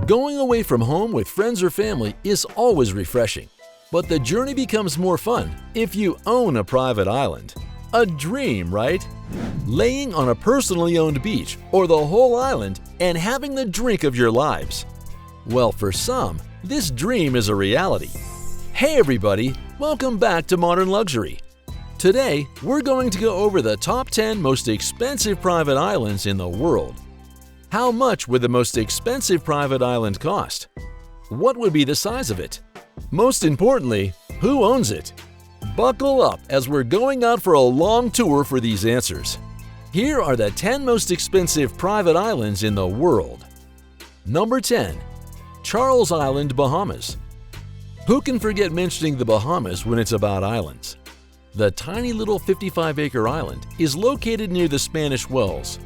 Going away from home with friends or family is always refreshing, but the journey becomes more fun if you own a private island. A dream, right? Laying on a personally owned beach or the whole island and having the drink of your lives. Well, for some, this dream is a reality. Hey everybody, welcome back to Modern Luxury. Today, we're going to go over the top 10 most expensive private islands in the world. How much would the most expensive private island cost? What would be the size of it? Most importantly, who owns it? Buckle up as we're going out for a long tour for these answers. Here are the 10 most expensive private islands in the world. Number 10. Charles Island, Bahamas. Who can forget mentioning the Bahamas when it's about islands? The tiny little 55-acre island is located near the Spanish Wells.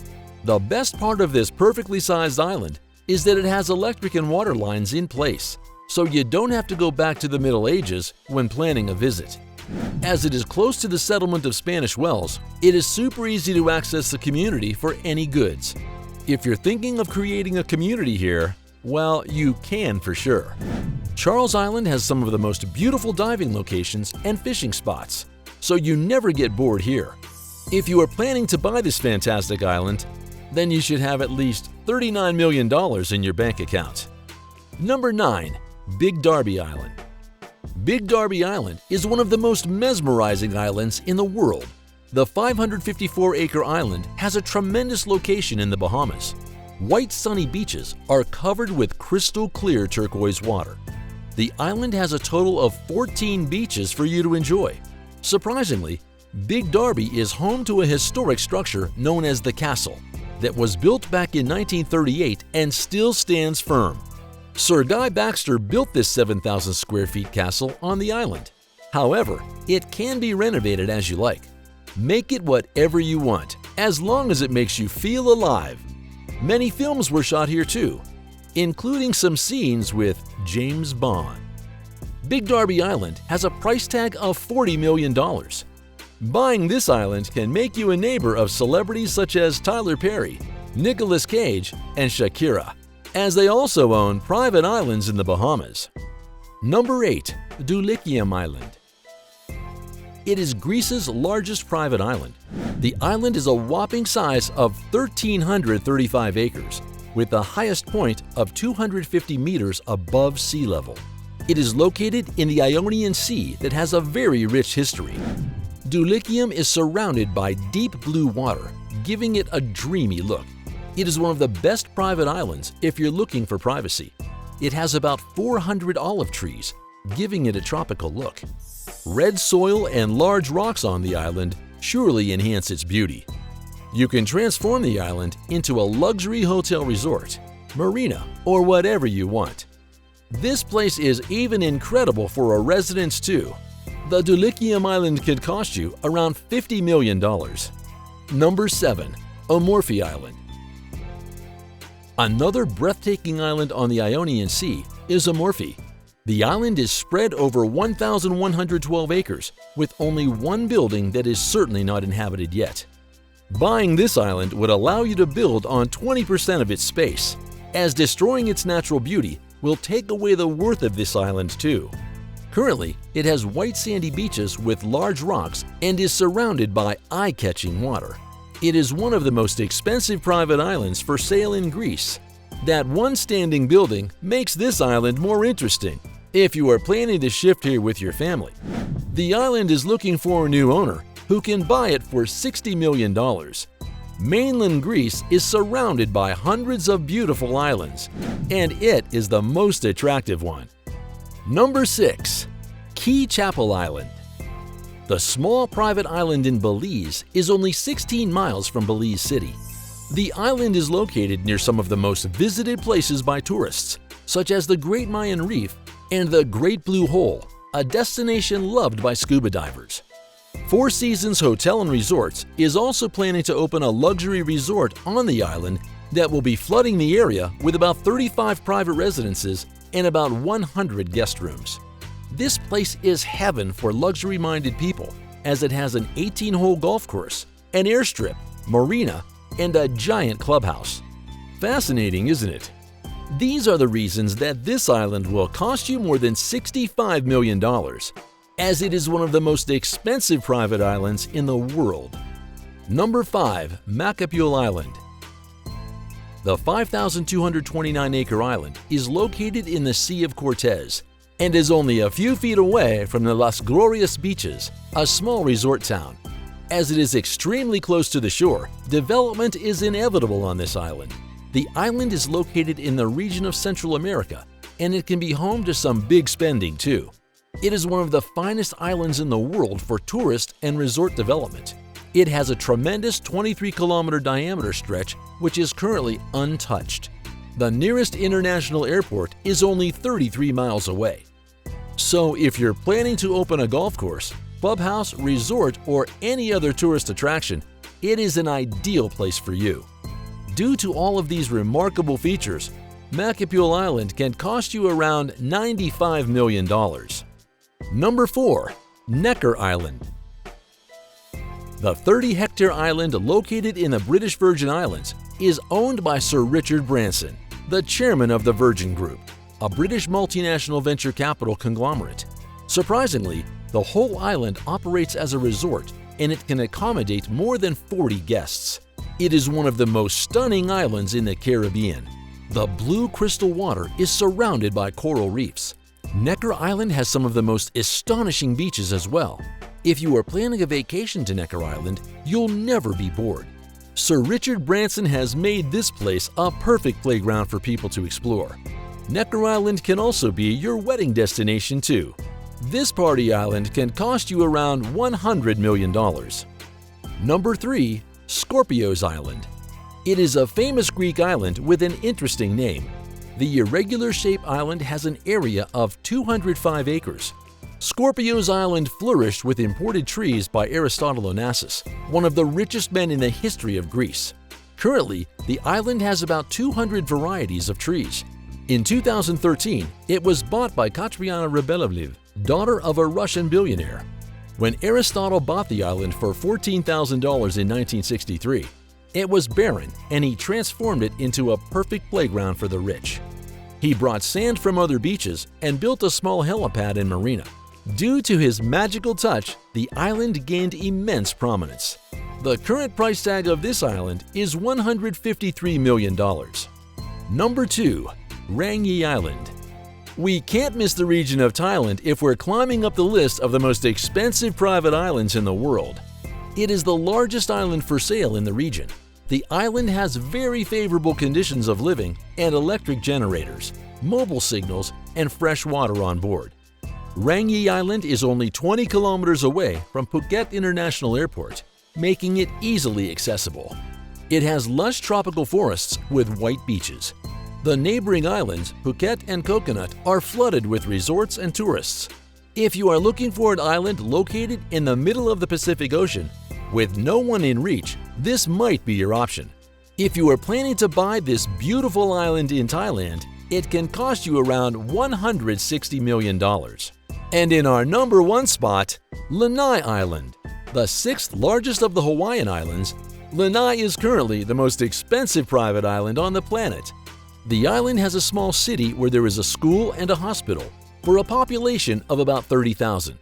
The best part of this perfectly sized island is that it has electric and water lines in place, so you don't have to go back to the Middle Ages when planning a visit. As it is close to the settlement of Spanish Wells, it is super easy to access the community for any goods. If you're thinking of creating a community here, well, you can for sure. Charles Island has some of the most beautiful diving locations and fishing spots, so you never get bored here. If you are planning to buy this fantastic island, then you should have at least $39 million in your bank account. Number 9. Big Darby Island. Big Darby Island is one of the most mesmerizing islands in the world. The 554-acre island has a tremendous location in the Bahamas. White sunny beaches are covered with crystal clear turquoise water. The island has a total of 14 beaches for you to enjoy. Surprisingly, Big Darby is home to a historic structure known as the Castle that was built back in 1938 and still stands firm. Sir Guy Baxter built this 7,000 square feet castle on the island. However, it can be renovated as you like. Make it whatever you want, as long as it makes you feel alive. Many films were shot here too, including some scenes with James Bond. Big Darby Island has a price tag of $40 million. Buying this island can make you a neighbor of celebrities such as Tyler Perry, Nicolas Cage, and Shakira, as they also own private islands in the Bahamas. Number 8. Dulichium Island. It is Greece's largest private island. The island is a whopping size of 1,335 acres, with the highest point of 250 meters above sea level. It is located in the Ionian Sea that has a very rich history. Dulichium is surrounded by deep blue water, giving it a dreamy look. It is one of the best private islands if you're looking for privacy. It has about 400 olive trees, giving it a tropical look. Red soil and large rocks on the island surely enhance its beauty. You can transform the island into a luxury hotel resort, marina, or whatever you want. This place is even incredible for a residence too. The Dulichium Island could cost you around $50 million. Number 7. Amorphy Island. Another breathtaking island on the Ionian Sea is Amorphy. The island is spread over 1,112 acres, with only one building that is certainly not inhabited yet. Buying this island would allow you to build on 20% of its space, as destroying its natural beauty will take away the worth of this island too. Currently, it has white sandy beaches with large rocks and is surrounded by eye-catching water. It is one of the most expensive private islands for sale in Greece. That one standing building makes this island more interesting if you are planning to shift here with your family. The island is looking for a new owner who can buy it for $60 million. Mainland Greece is surrounded by hundreds of beautiful islands, and it is the most attractive one. Number 6. Key Chapel Island. The small private island in Belize is only 16 miles from Belize City. The island is located near some of the most visited places by tourists, such as the Great Mayan Reef and the Great Blue Hole, a destination loved by scuba divers. Four Seasons Hotel and Resorts is also planning to open a luxury resort on the island that will be flooding the area with about 35 private residences and about 100 guest rooms. This place is heaven for luxury-minded people, as it has an 18-hole golf course, an airstrip, marina, and a giant clubhouse. Fascinating, isn't it? These are the reasons that this island will cost you more than $65 million, as it is one of the most expensive private islands in the world. Number 5. Macapule Island. The 5,229-acre island is located in the Sea of Cortez and is only a few feet away from the Las Glorias beaches, a small resort town. As it is extremely close to the shore, development is inevitable on this island. The island is located in the region of Central America, and it can be home to some big spending too. It is one of the finest islands in the world for tourist and resort development. It has a tremendous 23-kilometer diameter stretch, which is currently untouched. The nearest international airport is only 33 miles away. So if you're planning to open a golf course, clubhouse, resort, or any other tourist attraction, it is an ideal place for you. Due to all of these remarkable features, Macapule Island can cost you around $95 million. Number 4. Necker Island. The 30-hectare island located in the British Virgin Islands is owned by Sir Richard Branson, the chairman of the Virgin Group, a British multinational venture capital conglomerate. Surprisingly, the whole island operates as a resort, and it can accommodate more than 40 guests. It is one of the most stunning islands in the Caribbean. The blue crystal water is surrounded by coral reefs. Necker Island has some of the most astonishing beaches as well. If you are planning a vacation to Necker Island, you'll never be bored. Sir Richard Branson has made this place a perfect playground for people to explore. Necker Island can also be your wedding destination too. This party island can cost you around $100 million. Number 3. Scorpio Island. It is a famous Greek island with an interesting name. The irregular-shaped island has an area of 205 acres. Scorpio Island flourished with imported trees by Aristotle Onassis, one of the richest men in the history of Greece. Currently, the island has about 200 varieties of trees. In 2013, it was bought by Katriana Rebelevliv, daughter of a Russian billionaire. When Aristotle bought the island for $14,000 in 1963, it was barren and he transformed it into a perfect playground for the rich. He brought sand from other beaches and built a small helipad and marina. Due to his magical touch, the island gained immense prominence. The current price tag of this island is $153 million. Number 2. Rangi Island. We can't miss the region of Thailand if we're climbing up the list of the most expensive private islands in the world. It is the largest island for sale in the region. The island has very favorable conditions of living and electric generators, mobile signals, and fresh water on board. Rangi Island is only 20 kilometers away from Phuket International Airport, making it easily accessible. It has lush tropical forests with white beaches. The neighboring islands, Phuket and Coconut, are flooded with resorts and tourists. If you are looking for an island located in the middle of the Pacific Ocean, with no one in reach, this might be your option. If you are planning to buy this beautiful island in Thailand, it can cost you around $160 million. And in our number 1 spot, Lanai Island. The 6th largest of the Hawaiian Islands, Lanai is currently the most expensive private island on the planet. The island has a small city where there is a school and a hospital, for a population of about 30,000.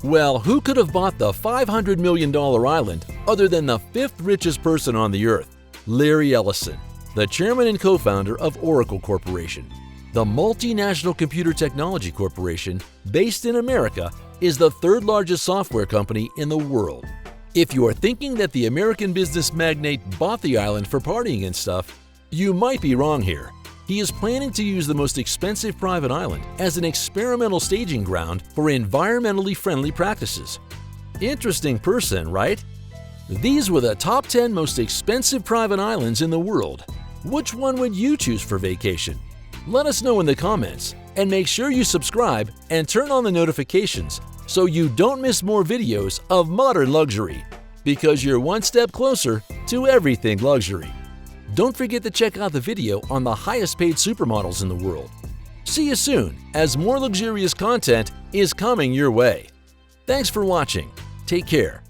Well, who could have bought the $500 million island other than the 5th richest person on the earth, Larry Ellison, the chairman and co-founder of Oracle Corporation. The multinational computer technology corporation, based in America, is the 3rd largest software company in the world. If you are thinking that the American business magnate bought the island for partying and stuff, you might be wrong here. He is planning to use the most expensive private island as an experimental staging ground for environmentally friendly practices. Interesting person, right? These were the top 10 most expensive private islands in the world. Which one would you choose for vacation? Let us know in the comments, and make sure you subscribe and turn on the notifications so you don't miss more videos of modern luxury, because you're one step closer to everything luxury. Don't forget to check out the video on the highest paid supermodels in the world. See you soon, as more luxurious content is coming your way. Thanks for watching. Take care.